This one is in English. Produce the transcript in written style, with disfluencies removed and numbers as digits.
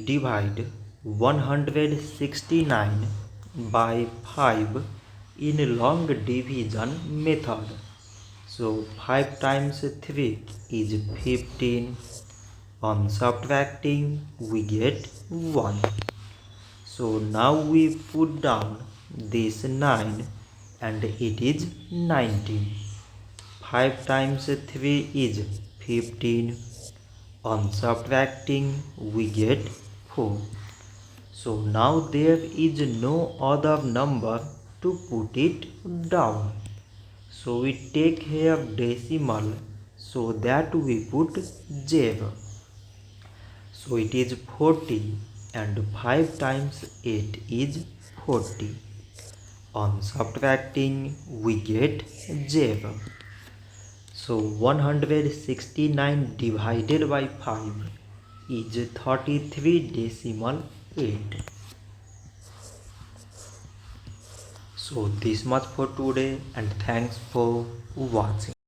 divide 169 by 5 in long division method. So 5 times 3 is 15. On subtracting we get 1. So now we put down this 9 and it is 19. 5 times 3 is 15. On subtracting we get 4. So now there is no other number to put it down. So we take here decimal so that we put 0. So it is 40 and 5 times 8 is 40. On subtracting we get 0. So 169 divided by 5 is 33.8. So this much for today and thanks for watching.